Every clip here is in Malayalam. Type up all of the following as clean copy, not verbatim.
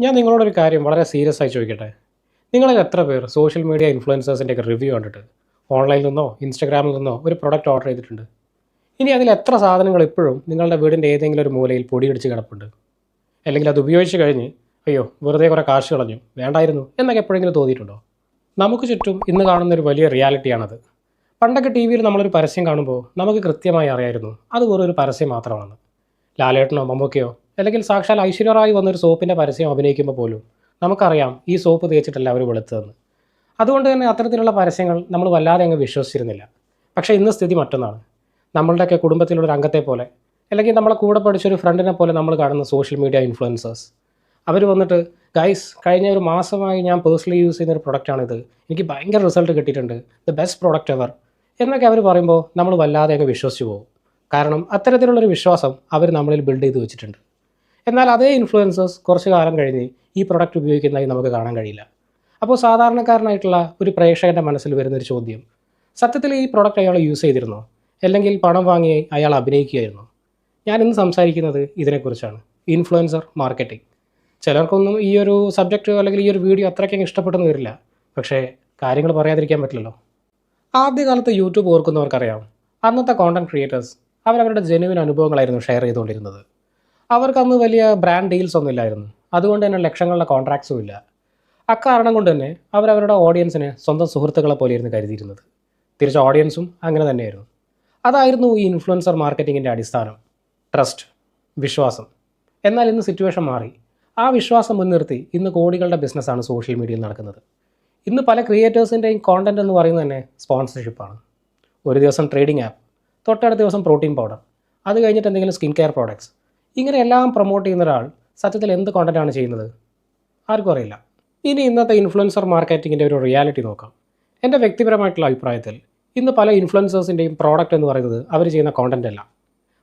ഞാൻ നിങ്ങളോടൊരു കാര്യം വളരെ സീരിയസ് ആയി ചോദിക്കട്ടെ. നിങ്ങളിൽ എത്ര പേർ സോഷ്യൽ മീഡിയ ഇൻഫ്ലുവൻസേഴ്സിൻ്റെയൊക്കെ റിവ്യൂ കണ്ടിട്ട് ഓൺലൈനിൽ നിന്നോ ഇൻസ്റ്റാഗ്രാമിൽ നിന്നോ ഒരു പ്രൊഡക്റ്റ് ഓർഡർ ചെയ്തിട്ടുണ്ട്? ഇനി അതിൽ എത്ര സാധനങ്ങൾ ഇപ്പോഴും നിങ്ങളുടെ വീടിൻ്റെ ഏതെങ്കിലും ഒരു മൂലയിൽ പൊടിയടിച്ച് കിടപ്പുണ്ട്? അല്ലെങ്കിൽ അത് ഉപയോഗിച്ച് കഴിഞ്ഞ് അയ്യോ വെറുതെ കുറേ കാശ് കളഞ്ഞു, വേണ്ടായിരുന്നു എന്നൊക്കെ എപ്പോഴെങ്കിലും തോന്നിയിട്ടുണ്ടോ? നമുക്ക് ചുറ്റും ഇന്ന് കാണുന്ന ഒരു വലിയ റിയാലിറ്റിയാണത്. പണ്ടൊക്കെ ടി വിയിൽ നമ്മളൊരു പരസ്യം കാണുമ്പോൾ നമുക്ക് കൃത്യമായി അറിയായിരുന്നു അത് വെറും ഒരു പരസ്യം മാത്രമാണെന്ന്. ലാലേട്ടനോ മമ്മൂക്കയോ അല്ലെങ്കിൽ സാക്ഷാൽ ഐശ്വര്യ റായ് വന്നൊരു സോപ്പിൻ്റെ പരസ്യം അഭിനയിക്കുമ്പോൾ പോലും നമുക്കറിയാം ഈ സോപ്പ് തേച്ചിട്ടല്ല അവർ വെളുത്തതെന്ന്. അതുകൊണ്ട് തന്നെ അത്തരത്തിലുള്ള പരസ്യങ്ങൾ നമ്മൾ വല്ലാതെ അങ്ങ് വിശ്വസിച്ചിരുന്നില്ല. പക്ഷേ ഇന്ന് സ്ഥിതി മറ്റൊന്നാണ്. നമ്മളുടെയൊക്കെ കുടുംബത്തിലൊരു അംഗത്തെ പോലെ അല്ലെങ്കിൽ നമ്മളെ കൂടെ പഠിച്ചൊരു ഫ്രണ്ടിനെ പോലെ നമ്മൾ കാണുന്ന സോഷ്യൽ മീഡിയ ഇൻഫ്ലുവൻസേഴ്സ് അവർ വന്നിട്ട് ഗൈസ് കഴിഞ്ഞ ഒരു മാസമായി ഞാൻ പേഴ്സണലി യൂസ് ചെയ്യുന്ന ഒരു പ്രൊഡക്റ്റാണിത്, എനിക്ക് ഭയങ്കര റിസൾട്ട് കിട്ടിയിട്ടുണ്ട്, ദ ബെസ്റ്റ് പ്രോഡക്റ്റ് എവർ എന്നൊക്കെ അവർ പറയുമ്പോൾ നമ്മൾ വല്ലാതെ അങ്ങ് വിശ്വസിച്ച് പോകും. കാരണം അത്തരത്തിലുള്ളൊരു വിശ്വാസം അവർ നമ്മളിൽ ബിൽഡ് ചെയ്ത് വെച്ചിട്ടുണ്ട്. എന്നാൽ അതേ ഇൻഫ്ലുവൻസേഴ്സ് കുറച്ച് കാലം കഴിഞ്ഞ് ഈ പ്രൊഡക്റ്റ് ഉപയോഗിക്കുന്നതായി നമുക്ക് കാണാൻ കഴിയില്ല. അപ്പോൾ സാധാരണക്കാരനായിട്ടുള്ള ഒരു പ്രേക്ഷകൻ്റെ മനസ്സിൽ വരുന്നൊരു ചോദ്യം, സത്യത്തിൽ ഈ പ്രൊഡക്റ്റ് അയാൾ യൂസ് ചെയ്തിരുന്നോ, അല്ലെങ്കിൽ പണം വാങ്ങി അയാൾ അഭിനയിക്കുകയായിരുന്നോ? ഞാൻ ഇന്ന് സംസാരിക്കുന്നത് ഇതിനെക്കുറിച്ചാണ്, ഇൻഫ്ലുവൻസർ മാർക്കറ്റിംഗ്. ചിലർക്കൊന്നും ഈ ഒരു സബ്ജക്റ്റ് അല്ലെങ്കിൽ ഈ ഒരു വീഡിയോ അത്രയ്ക്കും ഇഷ്ടപ്പെട്ടെന്ന് വരില്ല. പക്ഷേ കാര്യങ്ങൾ പറയാതിരിക്കാൻ പറ്റില്ലല്ലോ. ആദ്യകാലത്ത് യൂട്യൂബ് ഓർക്കുന്നവർക്കറിയാം, അന്നത്തെ കോണ്ടൻറ് ക്രിയേറ്റേഴ്സ് അവരവരുടെ ജെനുവിൻ അനുഭവങ്ങളായിരുന്നു ഷെയർ ചെയ്തുകൊണ്ടിരുന്നത്. അവർക്കന്ന് വലിയ ബ്രാൻഡ് ഡീൽസ് ഒന്നും ഇല്ലായിരുന്നു. അതുകൊണ്ട് തന്നെ ലക്ഷങ്ങളുടെ കോൺട്രാക്ട്സും ഇല്ല. അക്കാരണം കൊണ്ട് തന്നെ അവരവരുടെ ഓഡിയൻസിനെ സ്വന്തം സുഹൃത്തുക്കളെ പോലെയായിരുന്നു കരുതിയിരുന്നത്. തിരിച്ച് ഓഡിയൻസും അങ്ങനെ തന്നെയായിരുന്നു. അതായിരുന്നു ഈ ഇൻഫ്ലുവൻസർ മാർക്കറ്റിങ്ങിൻ്റെ അടിസ്ഥാനം, ട്രസ്റ്റ്, വിശ്വാസം. എന്നാൽ ഇന്ന് സിറ്റുവേഷൻ മാറി. ആ വിശ്വാസം മുൻനിർത്തി ഇന്ന് കോടികളുടെ ബിസിനസ്സാണ് സോഷ്യൽ മീഡിയയിൽ നടക്കുന്നത്. ഇന്ന് പല ക്രിയേറ്റേഴ്സിൻ്റെയും കോണ്ടൻറ്റ് എന്ന് പറയുന്നത് തന്നെ സ്പോൺസർഷിപ്പാണ്. ഒരു ദിവസം ട്രേഡിംഗ് ആപ്പ്, തൊട്ടടുത്ത ദിവസം പ്രോട്ടീൻ പൗഡർ, അത് കഴിഞ്ഞിട്ട് എന്തെങ്കിലും സ്കിൻ കെയർ പ്രോഡക്ട്സ്, ഇങ്ങനെ എല്ലാം പ്രൊമോട്ട് ചെയ്യുന്ന ഒരാൾ സത്യത്തിൽ എന്ത് കോണ്ടൻറ്റാണ് ചെയ്യുന്നത്? ആർക്കും അറിയില്ല. ഇനി ഇന്നത്തെ ഇൻഫ്ലുവൻസർ മാർക്കറ്റിങ്ങിൻ്റെ ഒരു റിയാലിറ്റി നോക്കാം. എൻ്റെ വ്യക്തിപരമായിട്ടുള്ള അഭിപ്രായത്തിൽ ഇന്ന് പല ഇൻഫ്ലുവൻസേഴ്സിൻ്റെയും പ്രോഡക്റ്റ് എന്ന് പറയുന്നത് അവർ ചെയ്യുന്ന കോണ്ടൻറ്റ് അല്ല,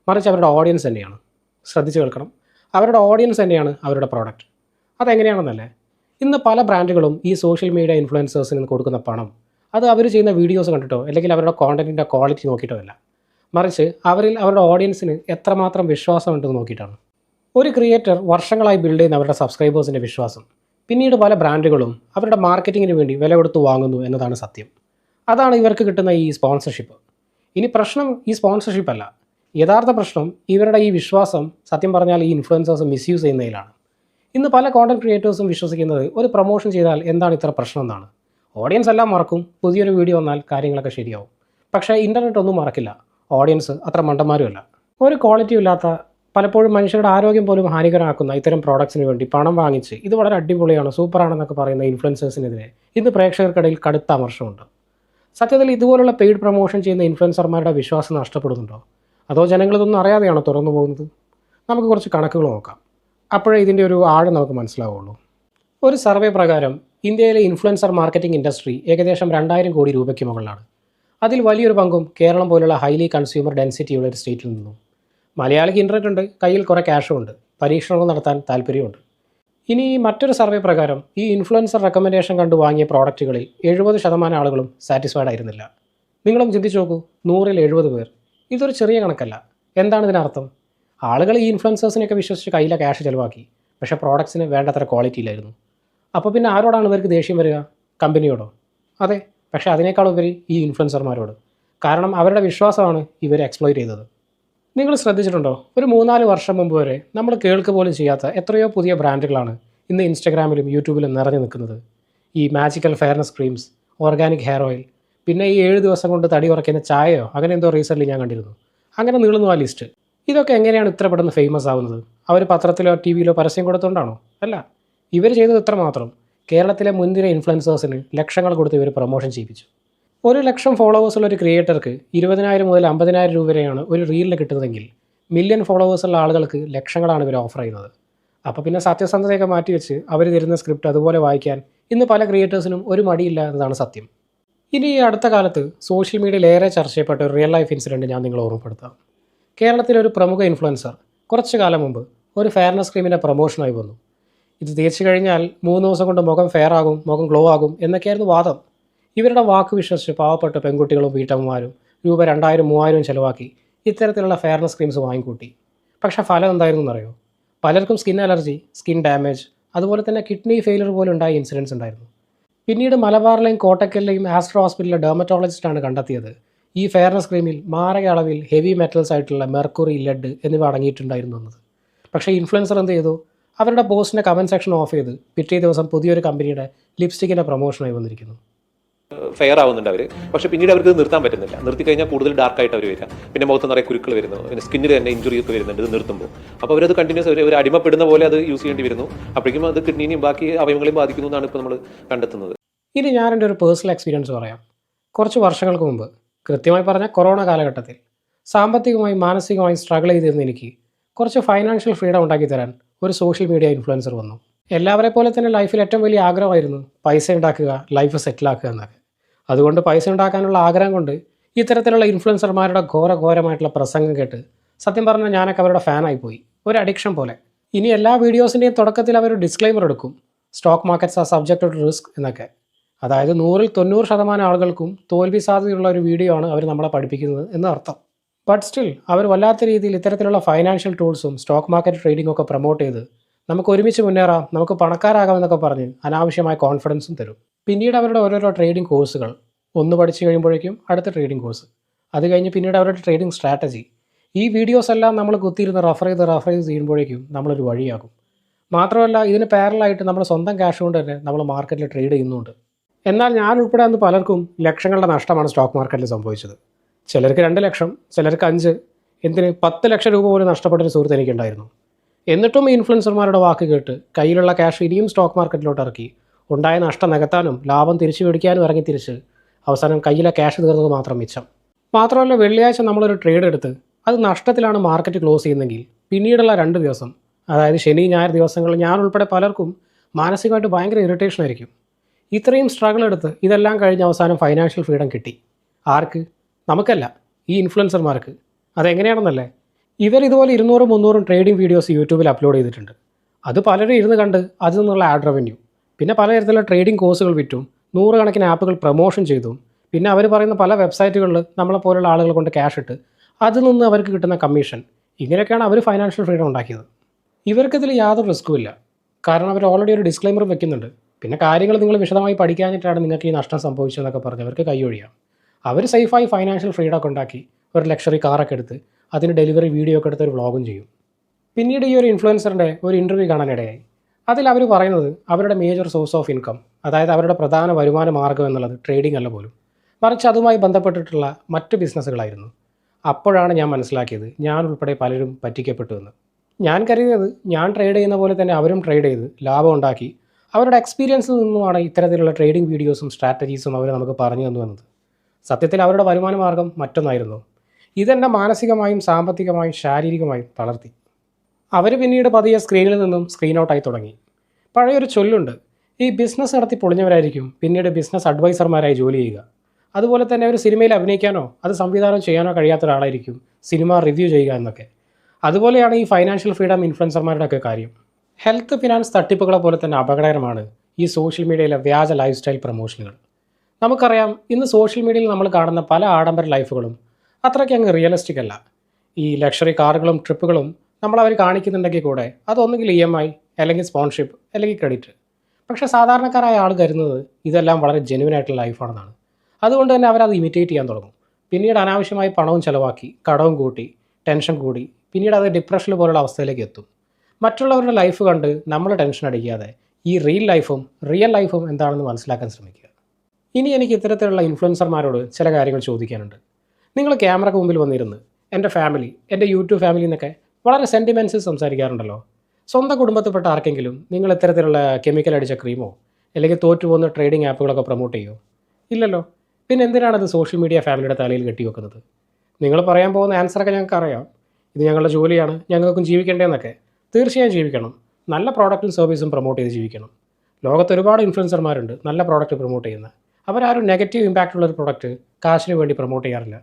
മറിച്ച് അവരുടെ ഓഡിയൻസ് തന്നെയാണ്. ശ്രദ്ധിച്ച് കേൾക്കണം, അവരുടെ ഓഡിയൻസ് തന്നെയാണ് അവരുടെ പ്രോഡക്റ്റ്. അതെങ്ങനെയാണെന്നല്ലേ, ഇന്ന് പല ബ്രാൻഡുകളും ഈ സോഷ്യൽ മീഡിയ ഇൻഫ്ലുവൻസേഴ്സിന് നിന്ന് കൊടുക്കുന്ന പണം അത് അവർ ചെയ്യുന്ന വീഡിയോസ് കണ്ടിട്ടോ അല്ലെങ്കിൽ അവരുടെ കോണ്ടൻറ്റിൻ്റെ ക്വാളിറ്റി നോക്കിയിട്ടോ അല്ല, മറിച്ച് അവരിൽ അവരുടെ ഓഡിയൻസിന് എത്രമാത്രം വിശ്വാസമുണ്ടെന്ന് നോക്കിയിട്ടാണ്. ഒരു ക്രിയേറ്റർ വർഷങ്ങളായി ബിൽഡ് ചെയ്യുന്ന അവരുടെ സബ്സ്ക്രൈബേഴ്സിൻ്റെ വിശ്വാസം പിന്നീട് പല ബ്രാൻഡുകളും അവരുടെ മാർക്കറ്റിങ്ങിന് വേണ്ടി വില കൊടുത്ത് വാങ്ങുന്നു എന്നതാണ് സത്യം. അതാണ് ഇവർക്ക് കിട്ടുന്ന ഈ സ്പോൺസർഷിപ്പ്. ഇനി പ്രശ്നം ഈ സ്പോൺസർഷിപ്പ് അല്ല, യഥാർത്ഥ പ്രശ്നം ഇവരുടെ ഈ വിശ്വാസം സത്യം പറഞ്ഞാൽ ഈ ഇൻഫ്ലുവൻസേഴ്സ് മിസ്യൂസ് ചെയ്യുന്നതിലാണ്. ഇന്ന് പല കോണ്ടൻറ് ക്രിയേറ്റേഴ്സും വിശ്വസിക്കുന്നത് ഒരു പ്രൊമോഷൻ ചെയ്താൽ എന്താണ് ഇത്ര പ്രശ്നം എന്നാണ്. ഓഡിയൻസ് എല്ലാം മറക്കും, പുതിയൊരു വീഡിയോ വന്നാൽ കാര്യങ്ങളൊക്കെ ശരിയാവും. പക്ഷേ ഇൻ്റർനെറ്റ് ഒന്നും മറക്കില്ല, ഓഡിയൻസ് അത്ര മണ്ടന്മാരുമല്ല. ഒരു ക്വാളിറ്റിയും ഇല്ലാത്ത, പലപ്പോഴും മനുഷ്യരുടെ ആരോഗ്യം പോലും ഹാനികരമാക്കുന്ന ഇത്തരം പ്രോഡക്ട്സിന് വേണ്ടി പണം വാങ്ങിച്ച് ഇത് വളരെ അടിപൊളിയാണ്, സൂപ്പറാണെന്നൊക്കെ പറയുന്ന ഇൻഫ്ലുവൻസേഴ്സിനെതിരെ ഇന്ന് പ്രേക്ഷകർക്കിടയിൽ കടുത്ത അമർഷമുണ്ട്. സത്യത്തിൽ ഇതുപോലുള്ള പെയ്ഡ് പ്രൊമോഷൻ ചെയ്യുന്ന ഇൻഫ്ലുവൻസർമാരുടെ വിശ്വാസം നഷ്ടപ്പെടുന്നുണ്ടോ, അതോ ജനങ്ങളിതൊന്നും അറിയാതെയാണോ തുറന്നു പോകുന്നത്? നമുക്ക് കുറച്ച് കണക്കുകൾ നോക്കാം, അപ്പോഴേ ഇതിൻ്റെ ഒരു ആഴം നമുക്ക് മനസ്സിലാവുള്ളൂ. ഒരു സർവേ പ്രകാരം ഇന്ത്യയിലെ ഇൻഫ്ലുവൻസർ മാർക്കറ്റിംഗ് ഇൻഡസ്ട്രി ഏകദേശം 2000 കോടി രൂപയ്ക്ക് മുകളിലാണ്. അതിൽ വലിയൊരു പങ്കും കേരളം പോലുള്ള ഹൈലി കൺസ്യൂമർ ഡെൻസിറ്റിയുള്ള ഒരു സ്റ്റേറ്റിൽ നിന്നും. മലയാളിക്ക് ഇൻ്റർനെറ്റ് ഉണ്ട്, കയ്യിൽ കുറേ ക്യാഷും ഉണ്ട്, പരീക്ഷണങ്ങൾ നടത്താൻ താല്പര്യമുണ്ട്. ഇനി മറ്റൊരു സർവേ പ്രകാരം ഈ ഇൻഫ്ലുവൻസർ റെക്കമെൻഡേഷൻ കണ്ടു വാങ്ങിയ പ്രോഡക്റ്റുകളിൽ 70% ആളുകളും സാറ്റിസ്ഫൈഡ് ആയിരുന്നില്ല. നിങ്ങളും ചിന്തിച്ച് നോക്കൂ, 100-ൽ 70 പേർ. ഇതൊരു ചെറിയ കണക്കല്ല. എന്താണ് ഇതിനർത്ഥം? ആളുകൾ ഈ ഇൻഫ്ലുവൻസേഴ്സിനെയൊക്കെ വിശ്വസിച്ച് കയ്യിലെ ക്യാഷ് ചിലവാക്കി, പക്ഷേ പ്രോഡക്ട്സിന് വേണ്ടത്ര ക്വാളിറ്റി ഇല്ലായിരുന്നു. അപ്പോൾ പിന്നെ ആരോടാണ് ഇവർക്ക് ദേഷ്യം വരിക? കമ്പനിയോടോ? അതെ, പക്ഷേ അതിനേക്കാൾ ഉപരി ഈ ഇൻഫ്ലുവൻസർമാരോട്. കാരണം അവരുടെ വിശ്വാസമാണ് ഇവരെ എക്സ്പ്ലോയിറ്റ് ചെയ്തത്. നിങ്ങൾ ശ്രദ്ധിച്ചിട്ടുണ്ടോ, ഒരു 3-4 വർഷം മുമ്പ് വരെ നമ്മൾ കേൾക്കുക പോലും ചെയ്യാത്ത എത്രയോ പുതിയ ബ്രാൻഡുകളാണ് ഇന്ന് ഇൻസ്റ്റഗ്രാമിലും യൂട്യൂബിലും നിറഞ്ഞു നിൽക്കുന്നത്. ഈ magical fairness creams, organic hair oil, പിന്നെ ഈ 7 ദിവസം കൊണ്ട് തടി കുറയ്ക്കുന്ന ചായയോ അങ്ങനെ എന്തോ റീസെൻ്റ്ലി ഞാൻ കണ്ടിരുന്നു. അങ്ങനെ നീളുന്നു ആ ലിസ്റ്റ്. ഇതൊക്കെ എങ്ങനെയാണ് ഇത്ര പെട്ടെന്ന് ഫേമസ് ആവുന്നത്? അവർ പത്രത്തിലോ ടി വിയിലോ പരസ്യം കൊടുത്തുകൊണ്ടാണോ? അല്ല, ഇവർ ചെയ്തത് ഇത്ര മാത്രം. കേരളത്തിലെ മുൻനിര ഇൻഫ്ലുവൻസേഴ്സിന് ലക്ഷങ്ങൾ കൊടുത്ത് ഇവർ പ്രൊമോഷൻ ചെയ്യിപ്പിച്ചു. 1,00,000 ഫോളോവേഴ്സുള്ള ഒരു ക്രിയേറ്റർക്ക് 20,000 മുതൽ 50,000 രൂപ വരെയാണ് ഒരു റീലിന് കിട്ടുന്നതെങ്കിൽ മില്യൺ ഫോളോവേഴ്സുള്ള ആളുകൾക്ക് ലക്ഷങ്ങളാണ് ഇവർ ഓഫർ ചെയ്യുന്നത്. അപ്പോൾ പിന്നെ സത്യസന്ധതയൊക്കെ മാറ്റിവെച്ച് അവർ തരുന്ന സ്ക്രിപ്റ്റ് അതുപോലെ വായിക്കാൻ ഇന്ന് പല ക്രിയേറ്റേഴ്സിനും ഒരു മടിയില്ല എന്നതാണ് സത്യം. ഇനി ഈ അടുത്ത കാലത്ത് സോഷ്യൽ മീഡിയയിൽ ഏറെ ചർച്ച ചെയ്യപ്പെട്ട ഒരു റിയൽ ലൈഫ് ഇൻസിഡൻറ്റ് ഞാൻ നിങ്ങളെ ഓർമ്മപ്പെടുത്താം. കേരളത്തിലെ ഒരു പ്രമുഖ ഇൻഫ്ലുവൻസർ കുറച്ച് കാലം മുമ്പ് ഒരു ഫെയർനെസ് ക്രീമിൻ്റെ പ്രൊമോഷനായി വന്നു. ഇത് തേച്ച് കഴിഞ്ഞാൽ 3 ദിവസം കൊണ്ട് മുഖം ഫെയർ ആകും, മുഖം ഗ്ലോ ആകും എന്നൊക്കെയായിരുന്നു വാദം. ഇവരുടെ വാക്ക് വിശ്വസിച്ച് പാവപ്പെട്ട പെൺകുട്ടികളും വീട്ടമ്മമാരും രൂപ 2000-3000 ചിലവാക്കി ഇത്തരത്തിലുള്ള ഫെയർനെസ് ക്രീംസ് വാങ്ങിക്കൂട്ടി. പക്ഷേ ഫലം എന്തായിരുന്നു എന്നറിയോ? പലർക്കും സ്കിൻ അലർജി, സ്കിൻ ഡാമേജ്, അതുപോലെ തന്നെ കിഡ്നി ഫെയിലർ പോലെ ഉണ്ടായ ഇൻസിഡൻസ് ഉണ്ടായിരുന്നു. പിന്നീട് മലബാറിലെയും കോട്ടക്കലിലെയും ആസ്ട്രോ ഹോസ്പിറ്റലിലെ ഡെർമറ്റോളജിസ്റ്റാണ് കണ്ടെത്തിയത് ഈ ഫെയർനെസ് ക്രീമിൽ മാരക അളവിൽ ഹെവി മെറ്റൽസ് ആയിട്ടുള്ള മെർക്കുറി, ലെഡ് എന്നിവ അടങ്ങിയിട്ടുണ്ടായിരുന്നു എന്നത്. പക്ഷേ ഇൻഫ്ലുവൻസർ എന്ത് ചെയ്തു? അവരുടെ പോസ്റ്റിൻ്റെ കമൻറ്റ് സെക്ഷൻ ഓഫ് ചെയ്ത് പിറ്റേ ദിവസം പുതിയൊരു കമ്പനിയുടെ ലിപ്സ്റ്റിക്കിൻ്റെ പ്രൊമോഷനായി വന്നിരിക്കുന്നു. ഫെയർ ആവുന്നുണ്ട് അവർ, പക്ഷേ പിന്നീട് അവർക്ക് നിർത്താൻ പറ്റുന്നില്ല. നിർത്തി കഴിഞ്ഞാൽ കൂടുതൽ ഡാർക്കായിട്ട് അവർ വരിക, പിന്നെ മുഖത്ത് നിറയെ കുരുക്കൾ വരുന്നു, പിന്നെ സ്കിന്നിൽ തന്നെ ഇഞ്ചുറി ഒക്കെ വരുന്നുണ്ട് ഇത് നിർത്തുമ്പോൾ. അപ്പോൾ അവരത് കണ്ടിന്യൂസ് ഒരു അടിമപ്പെടുന്ന പോലെ അത് യൂസ് ചെയ്യേണ്ടി വരുന്നു. അപ്പോഴേക്കും അത് കിഡ്നിനെയും ബാക്കി അവയവങ്ങളെയും ബാധിക്കുന്നു എന്നാണ് ഇപ്പോൾ നമ്മൾ കണ്ടെത്തുന്നത്. ഇനി ഞാൻ എൻ്റെ ഒരു പേഴ്സണൽ എക്സ്പീരിയൻസ് പറയാം. കുറച്ച് വർഷങ്ങൾക്ക് മുമ്പ്, കൃത്യമായി പറഞ്ഞാൽ കൊറോണ കാലഘട്ടത്തിൽ, സാമ്പത്തികമായും മാനസികമായും സ്ട്രഗിൾ ചെയ്തിരുന്ന എനിക്ക് കുറച്ച് ഫൈനാൻഷ്യൽ ഫ്രീഡം ഉണ്ടാക്കി തരാൻ ഒരു സോഷ്യൽ മീഡിയ ഇൻഫ്ലുവൻസർ വന്നു. എല്ലാവരെ പോലെ തന്നെ ലൈഫിൽ ഏറ്റവും വലിയ ആഗ്രഹമായിരുന്നു പൈസ ഉണ്ടാക്കുക, ലൈഫ് സെറ്റിലാക്കുക എന്നൊക്കെ. അതുകൊണ്ട് പൈസ ഉണ്ടാക്കാനുള്ള ആഗ്രഹം കൊണ്ട് ഇത്തരത്തിലുള്ള ഇൻഫ്ലുവൻസർമാരുടെ ഘോരമായിട്ടുള്ള പ്രസംഗം കേട്ട് സത്യം പറഞ്ഞാൽ ഞാനൊക്കെ അവരുടെ ഫാനായിപ്പോയി, ഒരു അഡിക്ഷൻ പോലെ. ഇനി എല്ലാ വീഡിയോസിൻ്റെയും തുടക്കത്തിൽ അവർ ഡിസ്ക്ലൈമർ എടുക്കും, stock markets are subject to risk എന്നൊക്കെ. അതായത് 100% ആളുകൾക്കും തോൽവി സാധ്യതയുള്ള ഒരു വീഡിയോ ആണ് അവർ നമ്മളെ പഠിപ്പിക്കുന്നത് എന്ന് അർത്ഥം. ബട്ട് സ്റ്റിൽ അവർ വല്ലാത്ത രീതിയിൽ ഇത്തരത്തിലുള്ള ഫൈനാൻഷ്യൽ ടൂൾസും സ്റ്റോക്ക് മാർക്കറ്റ് ട്രേഡിംഗും ഒക്കെ പ്രൊമോട്ട് ചെയ്ത് നമുക്ക് ഒരുമിച്ച് മുന്നേറാം, നമുക്ക് പണക്കാരാകാമെന്നൊക്കെ പറഞ്ഞ് അനാവശ്യമായ കോൺഫിഡൻസും തരും. പിന്നീട് അവരുടെ ഓരോരോ ട്രേഡിംഗ് കോഴ്സുകൾ, ഒന്ന് പഠിച്ചു കഴിയുമ്പോഴേക്കും അടുത്ത ട്രേഡിംഗ് കോഴ്സ്, അത് കഴിഞ്ഞ് പിന്നീട് അവരുടെ ട്രേഡിംഗ് സ്ട്രാറ്റജി, ഈ വീഡിയോസ് എല്ലാം നമ്മൾ കുത്തിയിരുന്ന് റഫർ ചെയ്ത് ചെയ്യുമ്പോഴേക്കും നമ്മളൊരു വഴിയാകും. മാത്രമല്ല ഇതിന് പാരലായിട്ട് നമ്മുടെ സ്വന്തം ക്യാഷ് കൊണ്ട് തന്നെ നമ്മൾ മാർക്കറ്റിൽ ട്രേഡ് ചെയ്യുന്നുണ്ട്. എന്നാൽ ഞാൻ ഉൾപ്പെടെ അന്ന് പലർക്കും ലക്ഷങ്ങളുടെ നഷ്ടമാണ് സ്റ്റോക്ക് മാർക്കറ്റിൽ സംഭവിച്ചത്. ചിലർക്ക് 2 ലക്ഷം, ചിലർക്ക് 5, എന്തിന് 10 ലക്ഷം രൂപ പോലും നഷ്ടപ്പെട്ടൊരു സുഹൃത്ത് എനിക്കുണ്ടായിരുന്നു. എന്നിട്ടും ഈ ഇൻഫ്ലുവൻസർമാരുടെ വാക്ക് കേട്ട് കയ്യിലുള്ള ക്യാഷ് ഇനിയും സ്റ്റോക്ക് മാർക്കറ്റിലോട്ട് ഇറക്കി ഉണ്ടായ നഷ്ടം നികത്താനും ലാഭം തിരിച്ചു മേടിക്കാനും ഇറങ്ങി തിരിച്ച് അവസാനം കയ്യിലെ ക്യാഷ് തീർന്നത് മാത്രം മിച്ചം. മാത്രമല്ല വെള്ളിയാഴ്ച നമ്മളൊരു ട്രേഡ് എടുത്ത് അത് നഷ്ടത്തിലാണ് മാർക്കറ്റ് ക്ലോസ് ചെയ്യുന്നതെങ്കിൽ പിന്നീടുള്ള 2 ദിവസം, അതായത് ശനി ഞായർ ദിവസങ്ങളിൽ ഞാൻ ഉൾപ്പെടെ പലർക്കും മാനസികമായിട്ട് ഭയങ്കര ഇറിറ്റേഷൻ ആയിരിക്കും. ഇത്രയും സ്ട്രഗിൾ എടുത്ത് ഇതെല്ലാം കഴിഞ്ഞ് അവസാനം ഫൈനാൻഷ്യൽ ഫ്രീഡം കിട്ടി. ആർക്ക്? നമുക്കല്ല, ഈ ഇൻഫ്ലുവൻസർമാർക്ക്. അതെങ്ങനെയാണെന്നല്ലേ, ഇവർ ഇതുപോലെ 200-300 ട്രേഡിംഗ് വീഡിയോസ് യൂട്യൂബിൽ അപ്ലോഡ് ചെയ്തിട്ടുണ്ട്. അത് പലരും ഇരുന്ന് കണ്ട് അതിൽ നിന്നുള്ള ആഡ് റവന്യൂ, പിന്നെ പലതരത്തിലുള്ള ട്രേഡിംഗ് കോഴ്സുകൾ വിറ്റും 100 കണക്കിന് ആപ്പുകൾ പ്രൊമോഷൻ ചെയ്തും, പിന്നെ അവർ പറയുന്ന പല വെബ്സൈറ്റുകളിൽ നമ്മളെപ്പോലുള്ള ആളുകൾ കൊണ്ട് ക്യാഷ് ഇട്ട് അതിൽ നിന്ന് അവർക്ക് കിട്ടുന്ന കമ്മീഷൻ, ഇങ്ങനെയൊക്കെയാണ് അവർ ഫൈനാൻഷ്യൽ ഫ്രീഡം ഉണ്ടാക്കിയത്. ഇവർക്കിതിൽ യാതൊരു റിസ്ക്കും ഇല്ല, കാരണം അവർ ഓൾറെഡി ഒരു ഡിസ്ക്ലൈമർ വെക്കുന്നുണ്ട്. പിന്നെ കാര്യങ്ങൾ നിങ്ങൾ വിശദമായി പഠിക്കാനിട്ടാണ് നിങ്ങൾക്ക് ഈ നഷ്ടം സംഭവിച്ചതെന്നൊക്കെ പറഞ്ഞ് അവർക്ക് കൈയൊഴിയാം. അവർ സേഫായി ഫൈനാൻഷ്യൽ ഫ്രീഡം ഒക്കെ ഉണ്ടാക്കി ഒരു ലക്ഷറി കാറൊക്കെ എടുത്ത് അതിന് ഡെലിവറി വീഡിയോ ഒക്കെ എടുത്ത് ഒരു വ്ളോഗും ചെയ്യും. പിന്നീട് ഈ ഒരു ഇൻഫ്ലുവൻസറിൻ്റെ ഒരു ഇൻ്റർവ്യൂ കാണാനിടയായി. അതിൽ അവർ പറയുന്നത് അവരുടെ മേജർ സോഴ്സ് ഓഫ് ഇൻകം, അതായത് അവരുടെ പ്രധാന വരുമാന മാർഗ്ഗം എന്നുള്ളത് ട്രേഡിംഗ് അല്ല പോലും, മറിച്ച് അതുമായി ബന്ധപ്പെട്ടിട്ടുള്ള മറ്റ് ബിസിനസ്സുകളായിരുന്നു. അപ്പോഴാണ് ഞാൻ മനസ്സിലാക്കിയത് ഞാൻ ഉൾപ്പെടെ പലരും പറ്റിക്കപ്പെട്ടു എന്ന്. ഞാൻ കരുതിയത് ഞാൻ ട്രേഡ് ചെയ്യുന്ന പോലെ തന്നെ അവരും ട്രേഡ് ചെയ്ത് ലാഭം ഉണ്ടാക്കി അവരുടെ എക്സ്പീരിയൻസിൽ നിന്നുമാണ് ഇത്തരത്തിലുള്ള ട്രേഡിംഗ് വീഡിയോസും സ്ട്രാറ്റജീസും അവർ നമുക്ക് പറഞ്ഞു തന്നു എന്നത്. സത്യത്തിൽ അവരുടെ വരുമാന മാർഗ്ഗം മറ്റൊന്നായിരുന്നു. ഇതെന്നെ മാനസികമായും സാമ്പത്തികമായും ശാരീരികമായും തളർത്തി. അവർ പിന്നീട് പതിയെ സ്ക്രീനിൽ നിന്നും സ്ക്രീൻ ഔട്ടായി തുടങ്ങി. പഴയൊരു ചൊല്ലുണ്ട്, ഈ ബിസിനസ് നടത്തി പൊളിഞ്ഞവരായിരിക്കും പിന്നീട് ബിസിനസ് അഡ്വൈസർമാരായി ജോലി ചെയ്യുക. അതുപോലെ തന്നെ ഒരു സിനിമയിൽ അഭിനയിക്കാനോ അത് സംവിധാനം ചെയ്യാനോ കഴിയാത്ത ഒരാളായിരിക്കും സിനിമ റിവ്യൂ ചെയ്യുക എന്നൊക്കെ. അതുപോലെയാണ് ഈ ഫൈനാൻഷ്യൽ ഫ്രീഡം ഇൻഫ്ലുവൻസർമാരുടെ ഒക്കെ കാര്യം. ഹെൽത്ത് ഫിനാൻസ് തട്ടിപ്പുകളെ പോലെ തന്നെ അപകടകരമാണ് ഈ സോഷ്യൽ മീഡിയയിലെ വ്യാജ ലൈഫ് സ്റ്റൈൽ പ്രൊമോഷനുകൾ. നമുക്കറിയാം, ഇന്ന് സോഷ്യൽ മീഡിയയിൽ നമ്മൾ കാണുന്ന പല ആഡംബര ലൈഫുകളും അത്രയ്ക്ക് അങ്ങ് റിയലിസ്റ്റിക് അല്ല. ഈ ലക്ഷറി കാറുകളും ട്രിപ്പുകളും നമ്മളവർ കാണിക്കുന്നുണ്ടെങ്കിൽ കൂടെ അതൊന്നുകിൽ EMI, അല്ലെങ്കിൽ സ്പോൺഷിപ്പ്, അല്ലെങ്കിൽ ക്രെഡിറ്റ്. പക്ഷേ സാധാരണക്കാരായ ആൾ കരുതുന്നത് ഇതെല്ലാം വളരെ ജെന്യുവൻ ആയിട്ടുള്ള ലൈഫാണെന്നാണ്. അതുകൊണ്ട് തന്നെ അവരത് ഇമിറ്റേറ്റ് ചെയ്യാൻ തുടങ്ങും. പിന്നീട് അനാവശ്യമായി പണവും ചിലവാക്കി കടവും കൂട്ടി ടെൻഷൻ കൂടി പിന്നീട് അത് ഡിപ്രഷൻ പോലുള്ള അവസ്ഥയിലേക്ക് എത്തും. മറ്റുള്ളവരുടെ ലൈഫ് കണ്ട് നമ്മൾ ടെൻഷൻ അടിക്കാതെ ഈ റിയൽ ലൈഫും എന്താണെന്ന് മനസ്സിലാക്കാൻ ശ്രമിക്കുക. ഇനി എനിക്ക് ഇത്തരത്തിലുള്ള ഇൻഫ്ലുവൻസർമാരോട് ചില കാര്യങ്ങൾ ചോദിക്കാനുണ്ട്. നിങ്ങൾ ക്യാമറയ്ക്ക് മുമ്പിൽ വന്നിരുന്ന് എൻ്റെ ഫാമിലി, എൻ്റെ യൂട്യൂബ് ഫാമിലി എന്നൊക്കെ വളരെ സെൻറ്റിമെൻറ്റ്സ് സംസാരിക്കാറുണ്ടല്ലോ. സ്വന്തം കുടുംബത്തിൽപ്പെട്ട ആർക്കെങ്കിലും നിങ്ങൾ ഇത്തരത്തിലുള്ള കെമിക്കൽ അടിച്ച ക്രീമോ അല്ലെങ്കിൽ തോറ്റുപോകുന്ന ട്രേഡിംഗ് ആപ്പുകളൊക്കെ പ്രൊമോട്ട് ചെയ്യുമോ? ഇല്ലല്ലോ. പിന്നെ എന്തിനാണത് സോഷ്യൽ മീഡിയ ഫാമിലിയുടെ തലയിൽ കെട്ടിവെക്കുന്നത്? നിങ്ങൾ പറയാൻ പോകുന്ന ആൻസറൊക്കെ ഞങ്ങൾക്ക് അറിയാം. ഇത് ഞങ്ങളുടെ ജോലിയാണ്, ഞങ്ങൾക്കും ജീവിക്കേണ്ടതെന്നൊക്കെ. തീർച്ചയായും ജീവിക്കണം. നല്ല പ്രോഡക്റ്റും സർവീസും പ്രൊമോട്ട് ചെയ്ത് ജീവിക്കണം. ലോകത്ത് ഒരുപാട് ഇൻഫ്ലുവൻസർമാരുണ്ട് നല്ല പ്രോഡക്റ്റ് പ്രൊമോട്ട് ചെയ്യുന്ന. അവരാരും നെഗറ്റീവ് ഇമ്പാക്റ്റ് ഉള്ളൊരു പ്രോഡക്റ്റ് കാശിന് വേണ്ടി പ്രൊമോട്ട് ചെയ്യാറില്ല.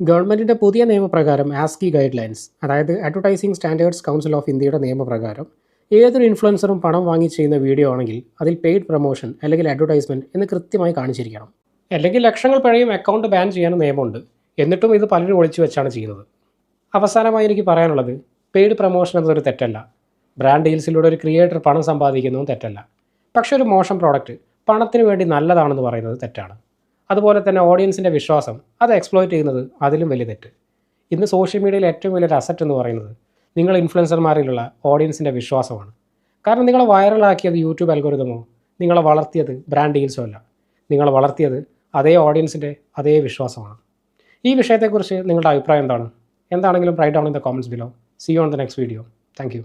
ഗവൺമെൻറ്റിൻ്റെ പുതിയ നിയമപ്രകാരം ആസ്കി ഗൈഡ് ലൈൻസ്, അതായത് അഡ്വർടൈസിംഗ് സ്റ്റാൻഡേർഡ്സ് കൗൺസിൽ ഓഫ് ഇന്ത്യയുടെ നിയമപ്രകാരം ഏതൊരു ഇൻഫ്ലുവൻസറും പണം വാങ്ങി ചെയ്യുന്ന വീഡിയോ ആണെങ്കിൽ അതിൽ പെയ്ഡ് പ്രൊമോഷൻ അല്ലെങ്കിൽ അഡ്വർടൈസ്മെൻറ്റ് എന്ന് കൃത്യമായി കാണിച്ചിരിക്കണം. അല്ലെങ്കിൽ ലക്ഷങ്ങൾ പിഴയും അക്കൗണ്ട് ബാൻ ചെയ്യാനും നിയമമുണ്ട്. എന്നിട്ടും ഇത് പലരും ഒളിച്ചു വെച്ചാണ് ചെയ്യുന്നത്. അവസാനമായി എനിക്ക് പറയാനുള്ളത്, പെയ്ഡ് പ്രൊമോഷൻ എന്നതൊരു തെറ്റല്ല. ബ്രാൻഡ് ഡീൽസിലൂടെ ഒരു ക്രിയേറ്റർ പണം സമ്പാദിക്കുന്നതും തെറ്റല്ല. പക്ഷേ ഒരു മോശം പ്രോഡക്റ്റ് പണത്തിന് വേണ്ടി നല്ലതാണെന്ന് പറയുന്നത് തെറ്റാണ്. അതുപോലെ തന്നെ ഓഡിയൻസിൻ്റെ വിശ്വാസം അത് എക്സ്പ്ലോയിറ്റ് ചെയ്യുന്നത് അതിലും വലിയ തെറ്റ്. ഇന്ന് സോഷ്യൽ മീഡിയയിൽ ഏറ്റവും വലിയൊരു അസറ്റ് എന്ന് പറയുന്നത് നിങ്ങൾ ഇൻഫ്ലുവൻസർമാരിലുള്ള ഓഡിയൻസിൻ്റെ വിശ്വാസമാണ്. കാരണം നിങ്ങളെ വൈറലാക്കിയത് യൂട്യൂബ് അൽഗോരിതമോ നിങ്ങളെ വളർത്തിയത് ബ്രാൻഡ് ഡീൽസോ അല്ല. നിങ്ങളെ വളർത്തിയത് അതേ ഓഡിയൻസിൻ്റെ അതേ വിശ്വാസമാണ്. ഈ വിഷയത്തെക്കുറിച്ച് നിങ്ങളുടെ അഭിപ്രായം എന്താണ്? എന്താണെങ്കിലും write down in the comments below. See you on the next video. Thank U.